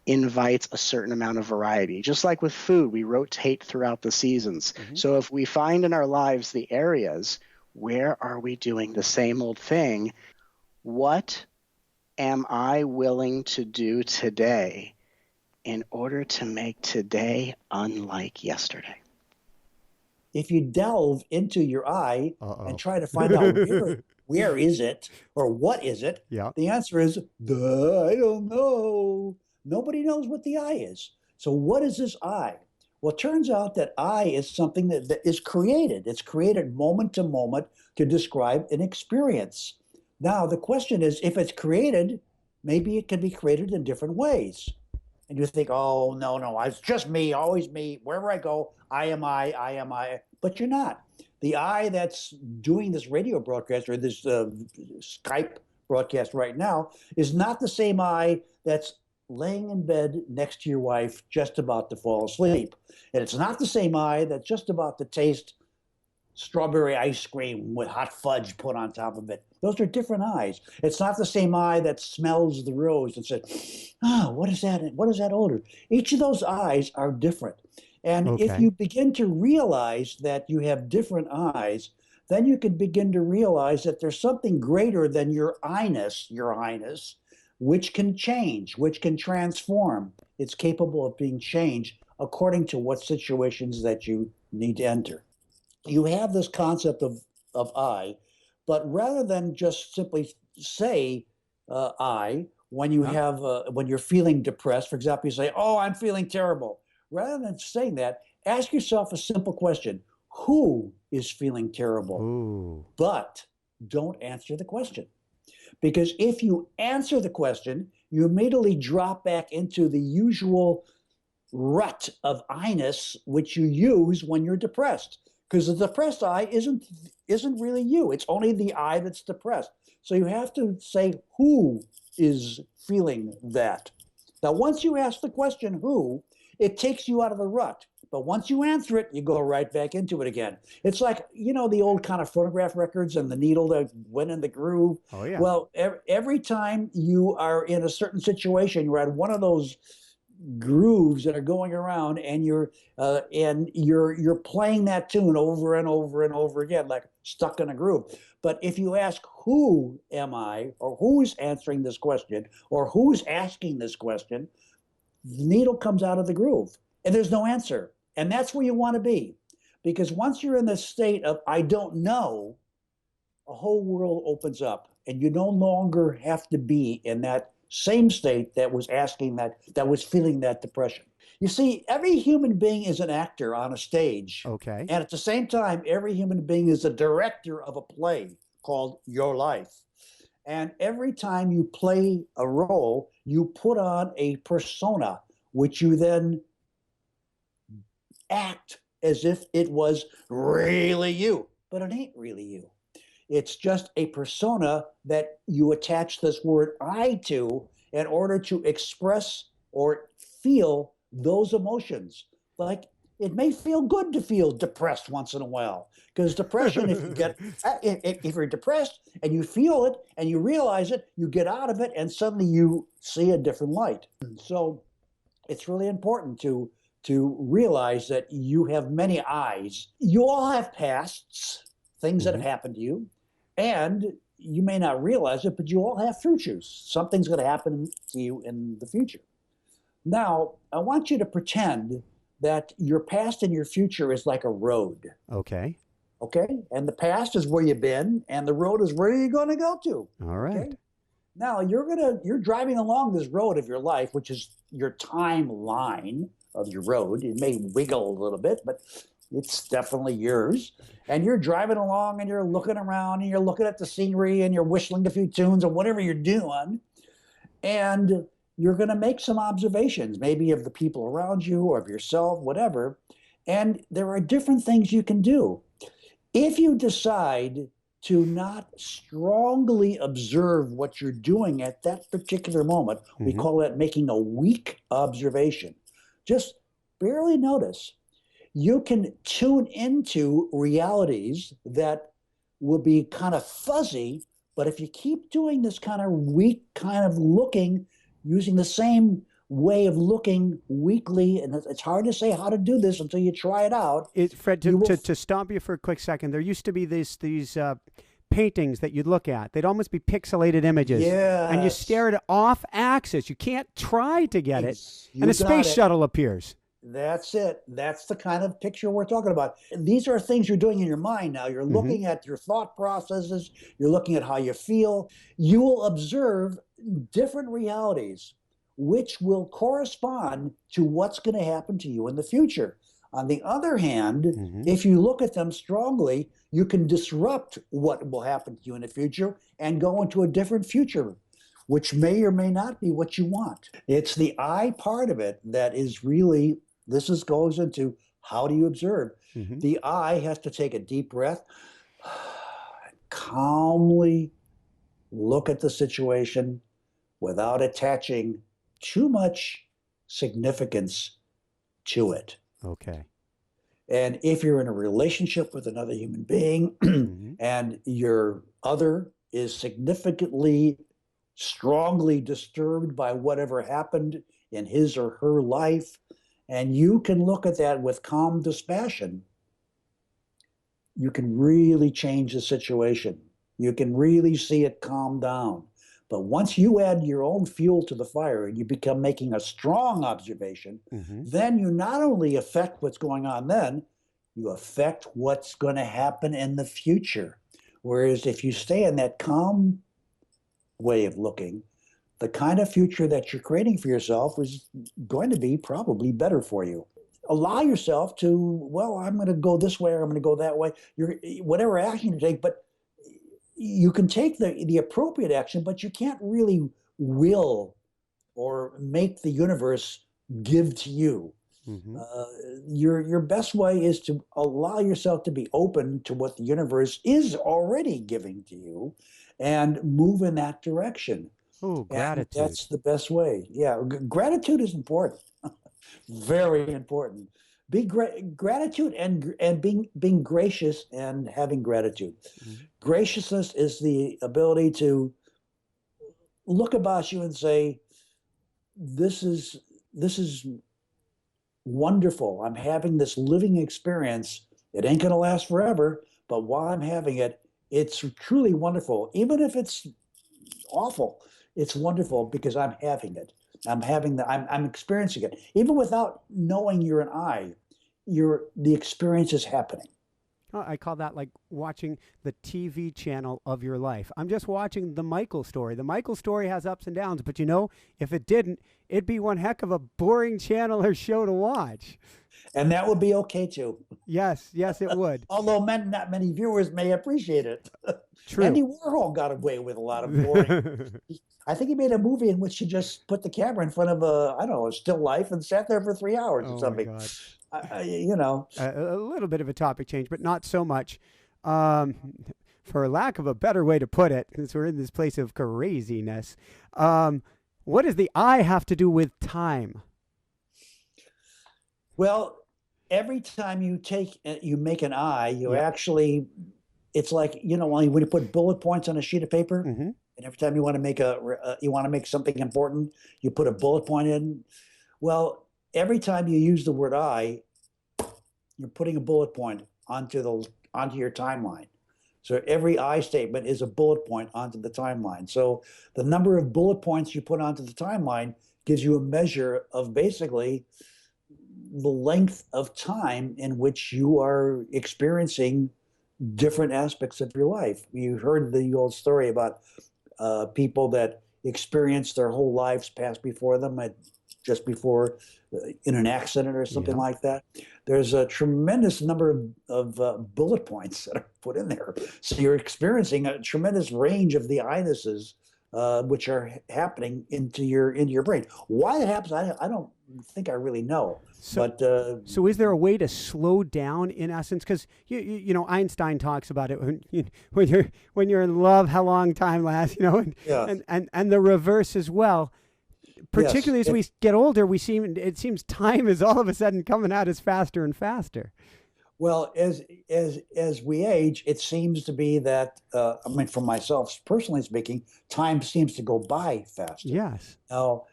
invites a certain amount of variety. Just like with food, we rotate throughout the seasons. So if we find in our lives the areas where are we doing the same old thing, what am I willing to do today in order to make today unlike yesterday? If you delve into your eye and try to find out where is it or what is it, the answer is, duh, I don't know. Nobody knows what the eye is. So what is this eye? Well, it turns out that eye is something that is created. It's created moment to moment to describe an experience. Now, the question is, if it's created, maybe it can be created in different ways. And you think, oh, no, it's just me, always me. Wherever I go, I am I. But you're not. The I that's doing this radio broadcast or this Skype broadcast right now is not the same I that's laying in bed next to your wife just about to fall asleep. And it's not the same I that's just about to taste strawberry ice cream with hot fudge put on top of it. Those are different eyes. It's not the same eye that smells the rose and says, what is that? What is that odor? Each of those eyes are different. And if you begin to realize that you have different eyes, then you can begin to realize that there's something greater than your I-ness, which can change, which can transform. It's capable of being changed according to what situations that you need to enter. You have this concept of I, but rather than just simply say I, when you have when you're feeling depressed, for example, you say, "Oh, I'm feeling terrible." Rather than saying that, ask yourself a simple question: who is feeling terrible? Ooh. But don't answer the question, because if you answer the question, you immediately drop back into the usual rut of I-ness which you use when you're depressed. Because the depressed I isn't really you. It's only the I that's depressed. So you have to say who is feeling that. Now, once you ask the question who, it takes you out of the rut. But once you answer it, you go right back into it again. It's like, the old kind of phonograph records and the needle that went in the groove. Oh, yeah. Well, every time you are in a certain situation, you're at one of those grooves that are going around, and you're playing that tune over and over and over again, like stuck in a groove. But if you ask who am I, or who's answering this question, or who's asking this question, the needle comes out of the groove and there's no answer. And that's where you want to be, because once you're in this state of I don't know, a whole world opens up, and you no longer have to be in that same state that was that was feeling that depression. You see, every human being is an actor on a stage. Okay. And at the same time, every human being is a director of a play called Your Life. And every time you play a role, you put on a persona, which you then act as if it was really you. But it ain't really you. It's just a persona that you attach this word I to in order to express or feel those emotions. Like, it may feel good to feel depressed once in a while, because depression, if you're depressed and you feel it and you realize it, you get out of it and suddenly you see a different light. So it's really important to realize that you have many eyes. You all have pasts, things that have happened to you. And you may not realize it, but you all have futures. Something's going to happen to you in the future. Now, I want you to pretend that your past and your future is like a road. Okay. Okay. And the past is where you've been, and the road is where you're going to go to. All right. Okay? Now you're driving along this road of your life, which is your timeline of your road. It may wiggle a little bit, but it's definitely yours. And you're driving along and you're looking around and you're looking at the scenery and you're whistling a few tunes or whatever you're doing. And you're going to make some observations, maybe of the people around you or of yourself, whatever. And there are different things you can do. If you decide to not strongly observe what you're doing at that particular moment, we call that making a weak observation. Just barely notice. You can tune into realities that will be kind of fuzzy, but if you keep doing this kind of weak kind of looking, using the same way of looking weekly, and it's hard to say how to do this until you try it out. Fred, to stop you for a quick second, there used to be these paintings that you'd look at. They'd almost be pixelated images. Yes. And you stare at it off axis. You can't try to get it. And a space shuttle appears. That's it. That's the kind of picture we're talking about. These are things you're doing in your mind now. You're looking at your thought processes. You're looking at how you feel. You will observe different realities, which will correspond to what's going to happen to you in the future. On the other hand, if you look at them strongly, you can disrupt what will happen to you in the future and go into a different future, which may or may not be what you want. It's the I part of it that is really, goes into how do you observe. The I has to take a deep breath, calmly look at the situation without attaching too much significance to it. Okay. And if you're in a relationship with another human being and your other is significantly, strongly disturbed by whatever happened in his or her life, and you can look at that with calm dispassion, you can really change the situation. You can really see it calm down. But once you add your own fuel to the fire and you become making a strong observation, then you not only affect what's going on then, you affect what's going to happen in the future. Whereas if you stay in that calm way of looking, the kind of future that you're creating for yourself is going to be probably better for you. Allow yourself to, well, I'm going to go this way or I'm going to go that way. Whatever action you take, but you can take the appropriate action, but you can't really will or make the universe give to you. Your best way is to allow yourself to be open to what the universe is already giving to you and move in that direction. Oh, gratitude. And that's the best way. Yeah, gratitude is important. Very important. Gratitude and being gracious and having gratitude. Graciousness is the ability to look about you and say, this is wonderful. I'm having this living experience. It ain't going to last forever, but while I'm having it, it's truly wonderful. Even if it's awful, it's wonderful because I'm having it. I'm experiencing it. Even without knowing you're an I, the experience is happening. I call that like watching the TV channel of your life. I'm just watching the Michael story. The Michael story has ups and downs, but if it didn't, it'd be one heck of a boring channel or show to watch. And that would be okay too. Yes, it would. Although not many viewers may appreciate it. True. Andy Warhol got away with a lot of boring. I think he made a movie in which he just put the camera in front of a still life and sat there for 3 hours or something. My God. A little bit of a topic change, but not so much. For lack of a better way to put it, since we're in this place of craziness, what does the I have to do with time? Well, every time you make an I, actually, it's like, when you put bullet points on a sheet of paper, and every time you want to make something important, you put a bullet point in. Well, every time you use the word I, you're putting a bullet point onto your timeline. So every I statement is a bullet point onto the timeline. So the number of bullet points you put onto the timeline gives you a measure of basically the length of time in which you are experiencing different aspects of your life. You heard the old story about people that experienced their whole lives pass before them just before in an accident or something like that. There's a tremendous number of bullet points that are put in there. So you're experiencing a tremendous range of the inuses which are happening into your brain. Why that happens, I don't think I really know. So, so is there a way to slow down in essence? Because you know Einstein talks about it when you're in love, how long time lasts, and the reverse as well. Particularly as we get older, it seems time is all of a sudden coming at us faster and faster. Well, as we age, it seems to be that I mean, for myself personally speaking, time seems to go by faster. Yes. Now,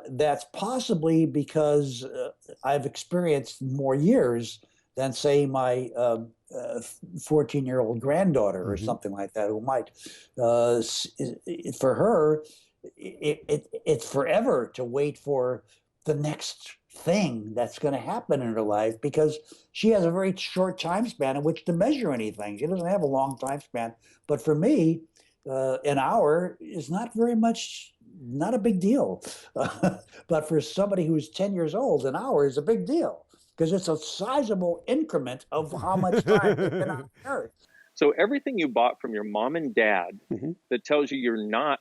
that's possibly because I've experienced more years than, say, my 14-year-old granddaughter or something like that, who might. For her, it's forever to wait for the next thing that's going to happen in her life, because she has a very short time span in which to measure anything. She doesn't have a long time span. But for me, an hour is not very much, not a big deal. But for somebody who's 10 years old, an hour is a big deal, because it's a sizable increment of how much time they've been on Earth. So everything you bought from your mom and dad that tells you you're not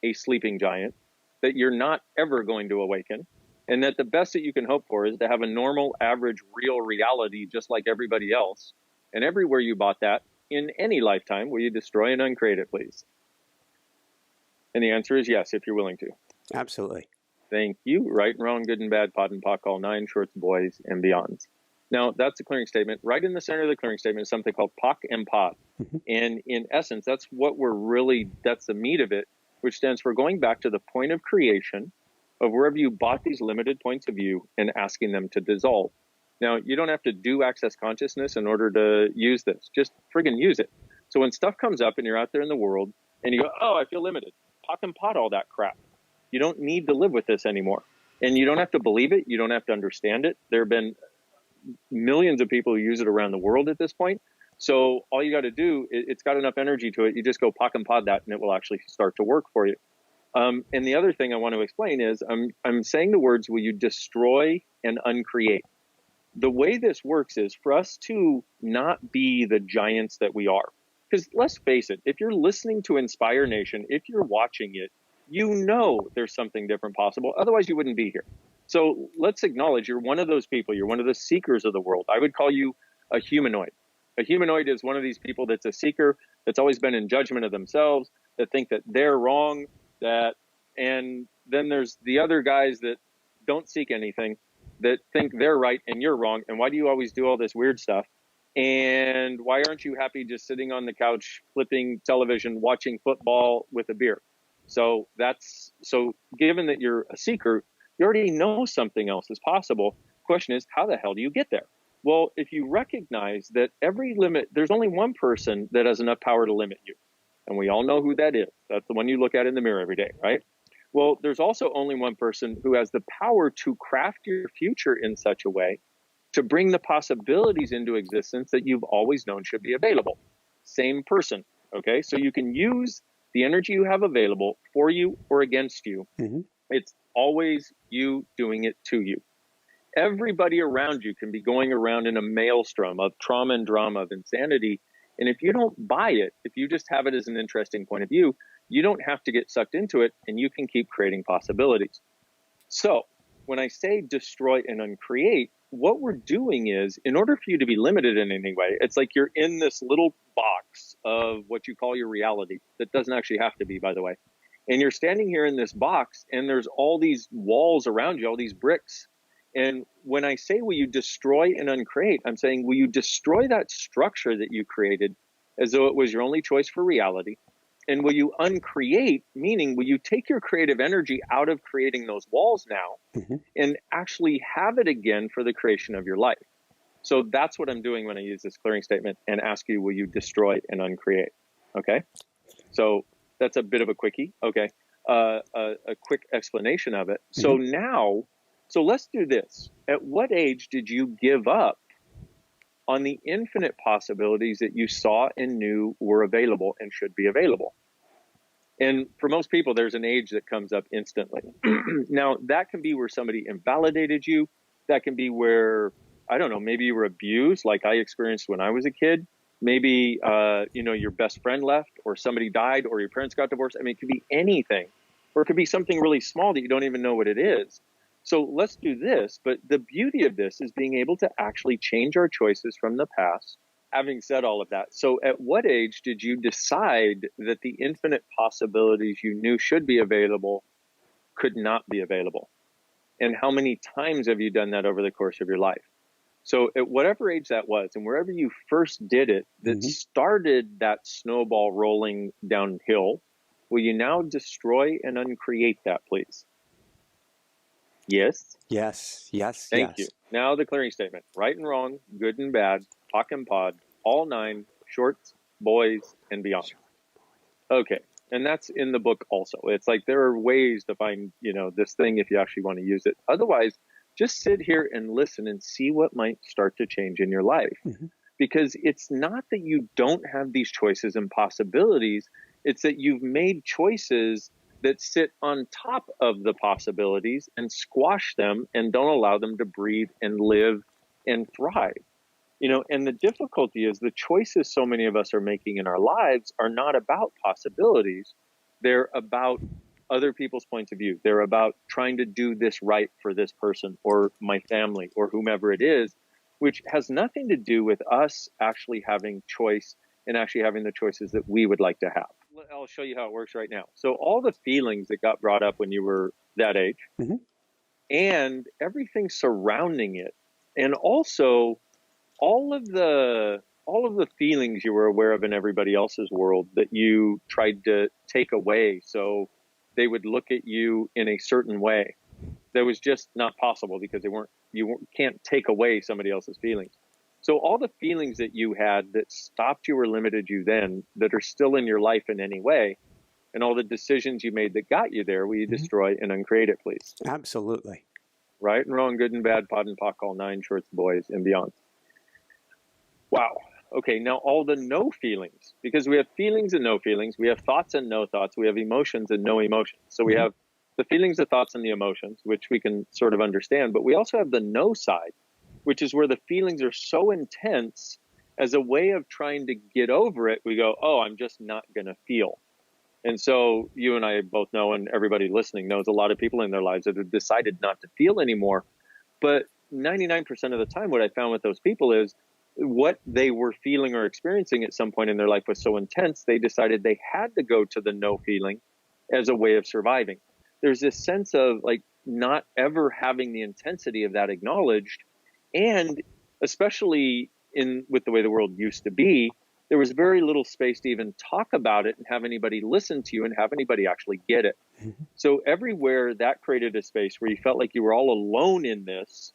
a sleeping giant, that you're not ever going to awaken, and that the best that you can hope for is to have a normal, average, real reality just like everybody else. And everywhere you bought that, in any lifetime, will you destroy and uncreate it, please? And the answer is yes, if you're willing to. Absolutely. Thank you. Right and wrong, good and bad, pod and pock, all nine, shorts, boys, and beyonds. Now, that's the clearing statement. Right in the center of the clearing statement is something called POC and POD. And in essence, that's the meat of it, which stands for going back to the point of creation of wherever you bought these limited points of view and asking them to dissolve. Now, you don't have to do access consciousness in order to use this. Just friggin' use it. So when stuff comes up and you're out there in the world and you go, oh, I feel limited, POC and POD all that crap. You don't need to live with this anymore. And you don't have to believe it. You don't have to understand it. There have been millions of people who use it around the world at this point. So all you got to do, it's got enough energy to it. You just go POC and POD that, and it will actually start to work for you. And the other thing I want to explain is I'm saying the words, will you destroy and uncreate? The way this works is for us to not be the giants that we are. Because let's face it, if you're listening to Inspire Nation, if you're watching it, you know there's something different possible. Otherwise, you wouldn't be here. So let's acknowledge you're one of those people. You're one of the seekers of the world. I would call you a humanoid. A humanoid is one of these people that's a seeker, that's always been in judgment of themselves, that think that they're wrong, and then there's the other guys that don't seek anything, that think they're right and you're wrong. And why do you always do all this weird stuff? And why aren't you happy just sitting on the couch, flipping television, watching football with a beer? So given that you're a seeker, you already know something else is possible. Question is, how the hell do you get there? Well, if you recognize that there's only one person that has enough power to limit you. And we all know who that is. That's the one you look at in the mirror every day, right? Well, there's also only one person who has the power to craft your future in such a way to bring the possibilities into existence that you've always known should be available. Same person, okay? So you can use the energy you have available for you or against you. It's always you doing it to you. Everybody around you can be going around in a maelstrom of trauma and drama, of insanity. And if you don't buy it, if you just have it as an interesting point of view, you don't have to get sucked into it, and you can keep creating possibilities. So when I say destroy and uncreate, what we're doing is, in order for you to be limited in any way, it's like you're in this little box of what you call your reality. That doesn't actually have to be, by the way. And you're standing here in this box, and there's all these walls around you, all these bricks. And when I say, will you destroy and uncreate, I'm saying, will you destroy that structure that you created as though it was your only choice for reality? And will you uncreate, meaning will you take your creative energy out of creating those walls now and actually have it again for the creation of your life? So that's what I'm doing when I use this clearing statement and ask you, will you destroy and uncreate? Okay. So that's a bit of a quickie. Okay. A quick explanation of it. So let's do this. At what age did you give up on the infinite possibilities that you saw and knew were available and should be available. And for most people, there's an age that comes up instantly. Now, that can be where somebody invalidated you. That can be where, I don't know, maybe you were abused like I experienced when I was a kid. Maybe, your best friend left, or somebody died, or your parents got divorced. I mean, it could be anything, or it could be something really small that you don't even know what it is. So let's do this. But the beauty of this is being able to actually change our choices from the past. Having said all of that, so at what age did you decide that the infinite possibilities you knew should be available could not be available? And how many times have you done that over the course of your life? So at whatever age that was, and wherever you first did it, that started that snowball rolling downhill, will you now destroy and uncreate that, please? Yes? Yes. Thank you. Now the clearing statement. Right and wrong, good and bad, POC and pod, all 9, shorts, boys, and beyond. Okay. And that's in the book also. It's like there are ways to find, this thing if you actually want to use it. Otherwise, just sit here and listen and see what might start to change in your life. Because it's not that you don't have these choices and possibilities. It's that you've made choices that sit on top of the possibilities and squash them and don't allow them to breathe and live and thrive. And the difficulty is the choices so many of us are making in our lives are not about possibilities. They're about other people's points of view. They're about trying to do this right for this person or my family or whomever it is, which has nothing to do with us actually having choice and actually having the choices that we would like to have. I'll show you how it works right now. So all the feelings that got brought up when you were that age and everything surrounding it, and also all of the feelings you were aware of in everybody else's world that you tried to take away so they would look at you in a certain way that was just not possible because you can't take away somebody else's feelings. So all the feelings that you had that stopped you or limited you then that are still in your life in any way, and all the decisions you made that got you there, will you destroy and uncreate it, please? Absolutely. Right and wrong, good and bad, pod and POC, all 9, shorts, boys, and beyond. Wow. Okay, now all the no feelings, because we have feelings and no feelings, we have thoughts and no thoughts, we have emotions and no emotions. So we have the feelings, the thoughts, and the emotions, which we can sort of understand, but we also have the no side, which is where the feelings are so intense as a way of trying to get over it. We go, oh, I'm just not going to feel. And so you and I both know, and everybody listening knows, a lot of people in their lives that have decided not to feel anymore. But 99% of the time, what I found with those people is what they were feeling or experiencing at some point in their life was so intense, they decided they had to go to the no feeling as a way of surviving. There's this sense of like not ever having the intensity of that acknowledged. And especially with the way the world used to be, there was very little space to even talk about it and have anybody listen to you and have anybody actually get it. So everywhere that created a space where you felt like you were all alone in this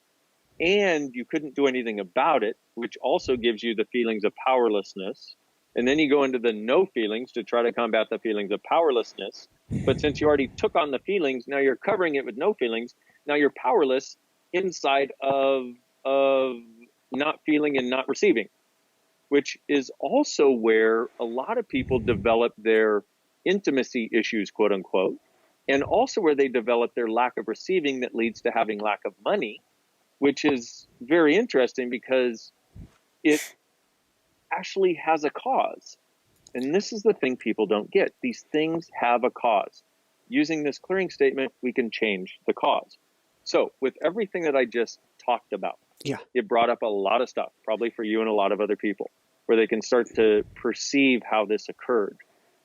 and you couldn't do anything about it, which also gives you the feelings of powerlessness. And then you go into the no feelings to try to combat the feelings of powerlessness. But since you already took on the feelings, now you're covering it with no feelings. Now you're powerless inside of not feeling and not receiving, which is also where a lot of people develop their intimacy issues, quote unquote, and also where they develop their lack of receiving that leads to having lack of money, which is very interesting because it actually has a cause. And this is the thing people don't get. These things have a cause. Using this clearing statement, we can change the cause. So with everything that I just talked about, it brought up a lot of stuff, probably for you and a lot of other people, where they can start to perceive how this occurred.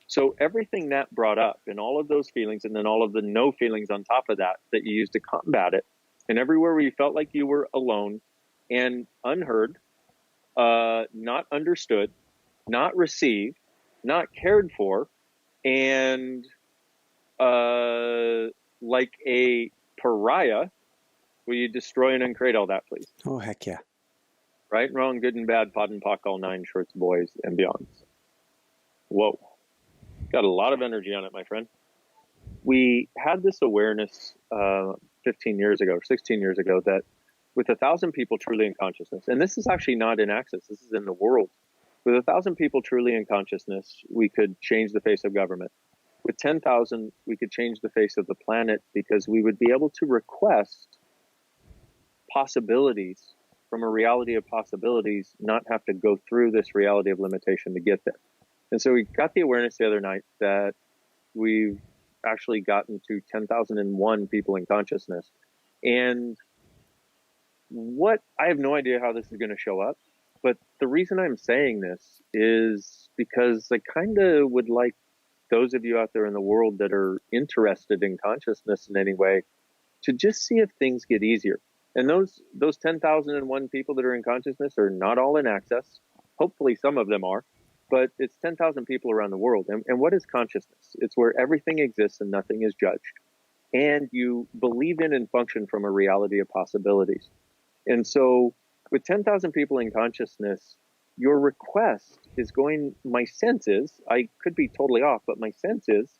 So everything that brought up and all of those feelings and then all of the no feelings on top of that you used to combat it, and everywhere where you felt like you were alone and unheard, not understood, not received, not cared for, and like a pariah, will you destroy and uncreate all that, please? Oh, heck yeah. Right, wrong, good and bad, pod and POC, all 9, shorts, boys, and beyonds. Whoa. Got a lot of energy on it, my friend. We had this awareness 15 years ago, 16 years ago, that with 1,000 people truly in consciousness, and this is actually not in Access, this is in the world. With 1,000 people truly in consciousness, we could change the face of government. With 10,000, we could change the face of the planet, because we would be able to request possibilities from a reality of possibilities, not have to go through this reality of limitation to get there. And so we got the awareness the other night that we've actually gotten to 10,001 people in consciousness. And I have no idea how this is going to show up, but the reason I'm saying this is because I kind of would like those of you out there in the world that are interested in consciousness in any way to just see if things get easier. And those 10,001 people that are in consciousness are not all in Access. Hopefully some of them are, but it's 10,000 people around the world. And what is consciousness? It's where everything exists and nothing is judged. And you believe in and function from a reality of possibilities. And so with 10,000 people in consciousness, your request is going, my sense is, I could be totally off, but my sense is,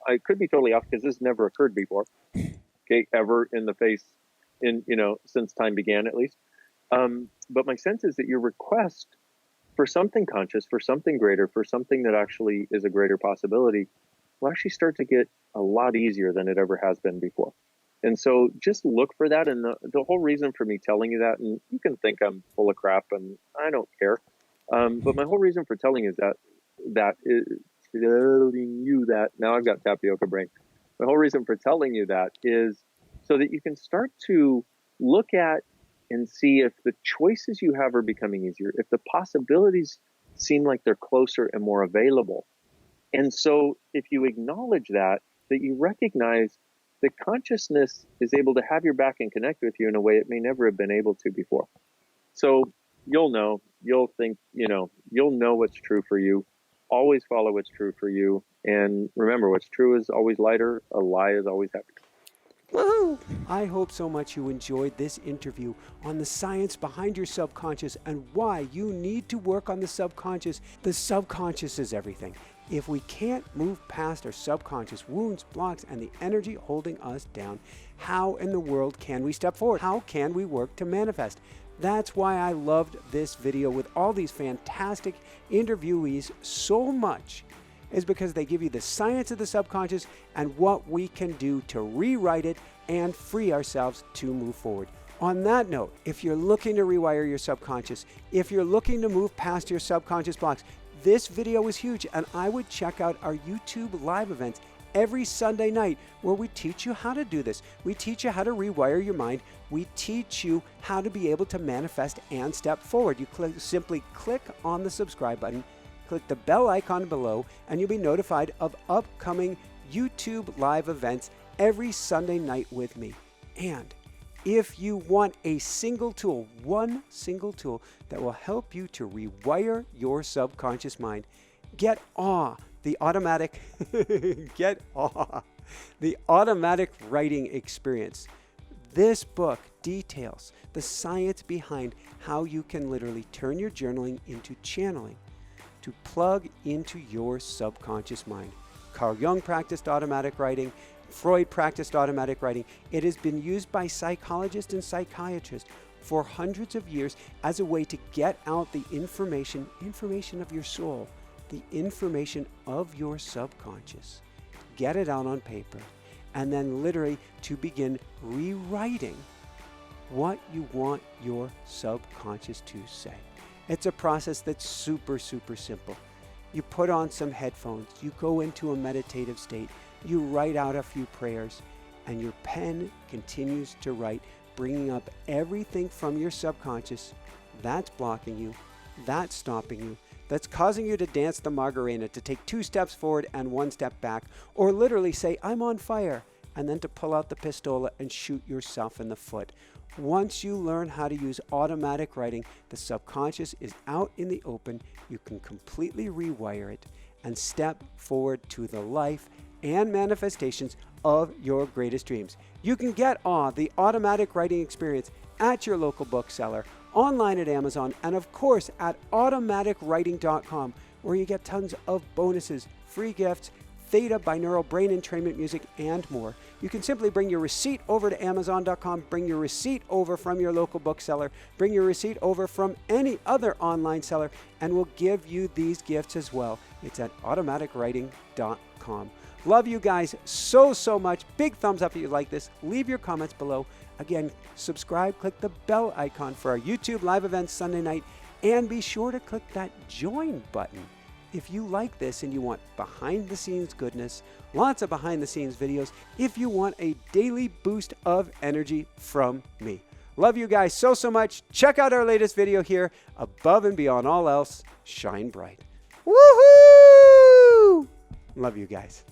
I could be totally off because this never occurred before, okay, ever in the face, since time began at least. But my sense is that your request for something conscious, for something greater, for something that actually is a greater possibility, will actually start to get a lot easier than it ever has been before. And so just look for that. And the whole reason for me telling you that, and you can think I'm full of crap and I don't care. But my whole reason for telling you that is telling you that, now I've got tapioca brain. My whole reason for telling you that is so that you can start to look at and see if the choices you have are becoming easier, if the possibilities seem like they're closer and more available. And so if you acknowledge that you recognize that consciousness is able to have your back and connect with you in a way it may never have been able to before. So you'll know what's true for you. Always follow what's true for you. And remember, what's true is always lighter. A lie is always heavier. Woohoo! I hope so much you enjoyed this interview on the science behind your subconscious and why you need to work on the subconscious. The subconscious is everything. If we can't move past our subconscious wounds, blocks, and the energy holding us down, how in the world can we step forward? How can we work to manifest? That's why I loved this video with all these fantastic interviewees so much, is because they give you the science of the subconscious and what we can do to rewrite it and free ourselves to move forward. On that note, if you're looking to rewire your subconscious, if you're looking to move past your subconscious blocks, this video is huge, and I would check out our YouTube live events every Sunday night where we teach you how to do this. We teach you how to rewire your mind. We teach you how to be able to manifest and step forward. You simply click on the subscribe button, click the bell icon below, and you'll be notified of upcoming YouTube live events every Sunday night with me. And if you want a single tool, one single tool that will help you to rewire your subconscious mind, get the automatic writing experience. This book details the science behind how you can literally turn your journaling into channeling to plug into your subconscious mind. Carl Jung practiced automatic writing. Freud practiced automatic writing. It has been used by psychologists and psychiatrists for hundreds of years as a way to get out the information of your soul, the information of your subconscious, get it out on paper, and then literally to begin rewriting what you want your subconscious to say. It's a process that's super, super simple. You put on some headphones, you go into a meditative state, you write out a few prayers, and your pen continues to write, bringing up everything from your subconscious that's blocking you, that's stopping you, that's causing you to dance the Macarena, to take 2 steps forward and 1 step back, or literally say, I'm on fire, and then to pull out the pistola and shoot yourself in the foot. Once you learn how to use automatic writing, the subconscious is out in the open. You can completely rewire it and step forward to the life and manifestations of your greatest dreams. You can get the automatic writing experience at your local bookseller, online at Amazon, and of course at automaticwriting.com, where you get tons of bonuses, free gifts, theta, binaural brain entrainment music, and more. You can simply bring your receipt over to Amazon.com, bring your receipt over from your local bookseller, bring your receipt over from any other online seller, and we'll give you these gifts as well. It's at automaticwriting.com. Love you guys so much. Big thumbs up if you like this. Leave your comments below. Again, subscribe, click the bell icon for our YouTube live events Sunday night, and be sure to click that join button. If you like this and you want behind the scenes goodness, lots of behind the scenes videos, if you want a daily boost of energy from me. Love you guys so much. Check out our latest video here. Above and beyond all else, shine bright. Woohoo! Love you guys.